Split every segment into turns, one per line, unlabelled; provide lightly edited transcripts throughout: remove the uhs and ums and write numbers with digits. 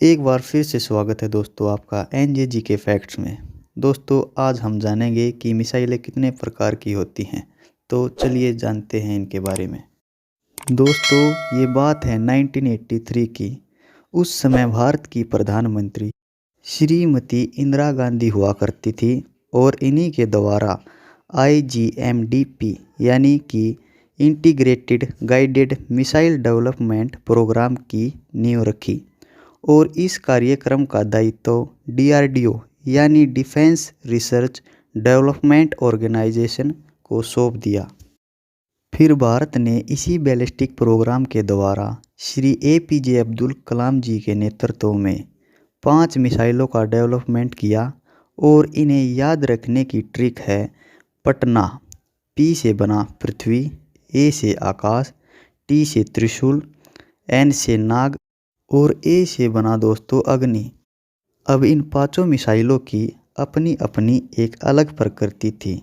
एक बार फिर से स्वागत है दोस्तों आपका एनजेजी के फैक्ट्स में। दोस्तों आज हम जानेंगे कि मिसाइलें कितने प्रकार की होती हैं, तो चलिए जानते हैं इनके बारे में। दोस्तों ये बात है 1983 की। उस समय भारत की प्रधानमंत्री श्रीमती इंदिरा गांधी हुआ करती थी और इन्हीं के द्वारा IGMDP यानी कि integrated guided missile development program की नींव रखी और इस कार्यक्रम का दायित्व DRDO यानी डिफेंस रिसर्च डेवलपमेंट ऑर्गेनाइजेशन को सौंप दिया। फिर भारत ने इसी बैलिस्टिक प्रोग्राम के द्वारा श्री APJ अब्दुल कलाम जी के नेतृत्व में 5 मिसाइलों का डेवलपमेंट किया और इन्हें याद रखने की ट्रिक है पटना, P से बना पृथ्वी, A से आकाश, T से त्रिशूल, N से नाग और A से बना दोस्तों अग्नि। अब इन 5 मिसाइलों की अपनी अपनी एक अलग प्रकृति थी।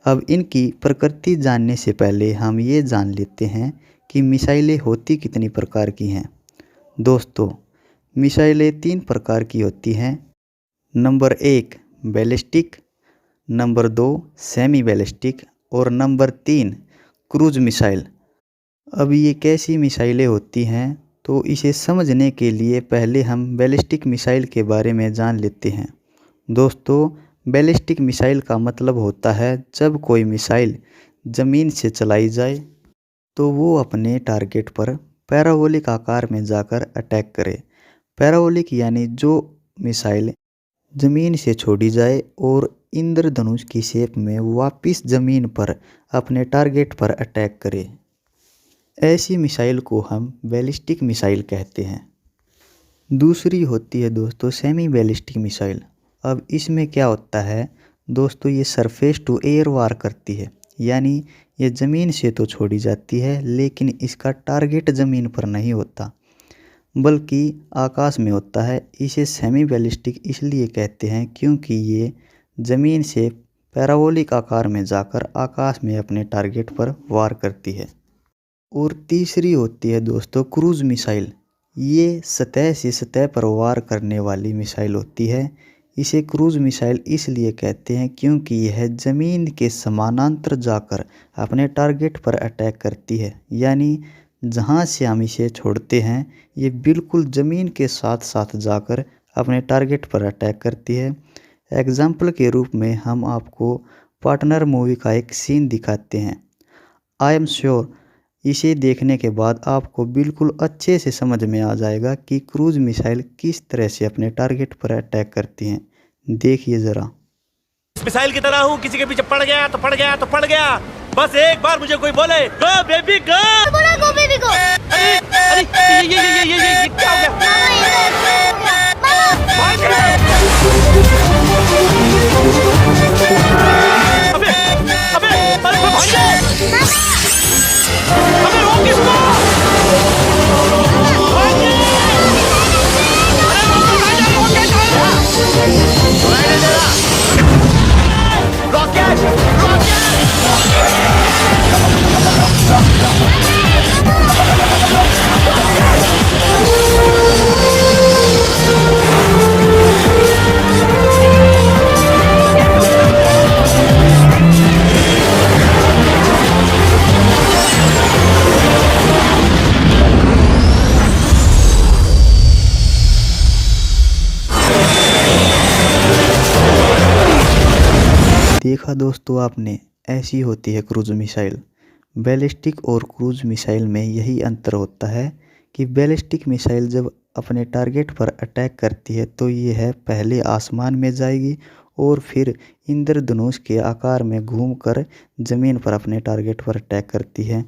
अब इनकी प्रकृति जानने से पहले हम ये जान लेते हैं कि मिसाइलें होती कितनी प्रकार की हैं। दोस्तों मिसाइलें 3 प्रकार की होती हैं। Number 1 ballistic, number 2 semi ballistic और नंबर 3 क्रूज मिसाइल। अब ये कैसी मिसाइलें होती हैं तो इसे समझने के लिए पहले हम बैलिस्टिक मिसाइल के बारे में जान लेते हैं। दोस्तों बैलिस्टिक मिसाइल का मतलब होता है जब कोई मिसाइल ज़मीन से चलाई जाए तो वो अपने टारगेट पर पैराबोलिक आकार में जाकर अटैक करे। पैराबोलिक यानी जो मिसाइल ज़मीन से छोड़ी जाए और इंद्रधनुष की शेप में वापस ज़मीन पर अपने टारगेट पर अटैक करे। ऐसी मिसाइल को हम बैलिस्टिक मिसाइल कहते हैं। दूसरी होती है दोस्तों सेमी बैलिस्टिक मिसाइल। अब इसमें क्या होता है दोस्तों, ये सरफेस टू एयर वार करती है, यानी ये ज़मीन से तो छोड़ी जाती है लेकिन इसका टारगेट ज़मीन पर नहीं होता बल्कि आकाश में होता है। इसे सेमी बैलिस्टिक इसलिए कहते हैं क्योंकि ये ज़मीन से पैराबोलिक आकार में जाकर आकाश में अपने टारगेट पर वार करती है। और तीसरी होती है दोस्तों क्रूज मिसाइल। ये सतह से सतह पर वार करने वाली मिसाइल होती है। इसे क्रूज मिसाइल इसलिए कहते हैं क्योंकि यह ज़मीन के समानांतर जाकर अपने टारगेट पर अटैक करती है, यानी जहां से हम इसे छोड़ते हैं ये बिल्कुल ज़मीन के साथ साथ जाकर अपने टारगेट पर अटैक करती है। एग्जाम्पल के रूप में हम आपको पार्टनर मूवी का एक सीन दिखाते हैं। आई एम श्योर इसे देखने के बाद आपको बिल्कुल अच्छे से समझ में आ जाएगा कि क्रूज मिसाइल किस तरह से अपने टारगेट पर अटैक करती हैं। देखिए ज़रा।
मिसाइल की तरह हूँ, किसी के पीछे पड़ गया तो पड़ गया तो पड़ गया। बस एक बार मुझे कोई बोले गो बेबी गो, बोला गो बेबी गो। अरे अरे ये क्या हो गया? अबे अबे अरे भागे! अबे रोक इसको! भागे! अरे रॉकेट!
देखा दोस्तों आपने, ऐसी होती है क्रूज मिसाइल। बैलिस्टिक और क्रूज मिसाइल में यही अंतर होता है कि बैलिस्टिक मिसाइल जब अपने टारगेट पर अटैक करती है तो ये है पहले आसमान में जाएगी और फिर इंद्रधनुष के आकार में घूमकर ज़मीन पर अपने टारगेट पर अटैक करती है।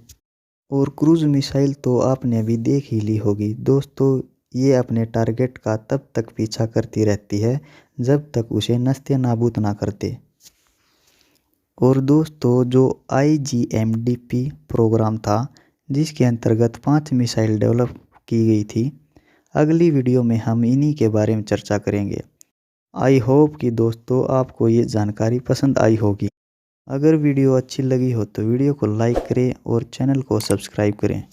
और क्रूज मिसाइल तो आपने अभी देख ही ली होगी दोस्तों, ये अपने टारगेट का तब तक पीछा करती रहती है जब तक उसे नस्ते नाबूद ना कर दे। और दोस्तों जो IGMDP प्रोग्राम था जिसके अंतर्गत 5 मिसाइल डेवलप की गई थी, अगली वीडियो में हम इन्हीं के बारे में चर्चा करेंगे। आई होप कि दोस्तों आपको ये जानकारी पसंद आई होगी। अगर वीडियो अच्छी लगी हो तो वीडियो को लाइक करें और चैनल को सब्सक्राइब करें।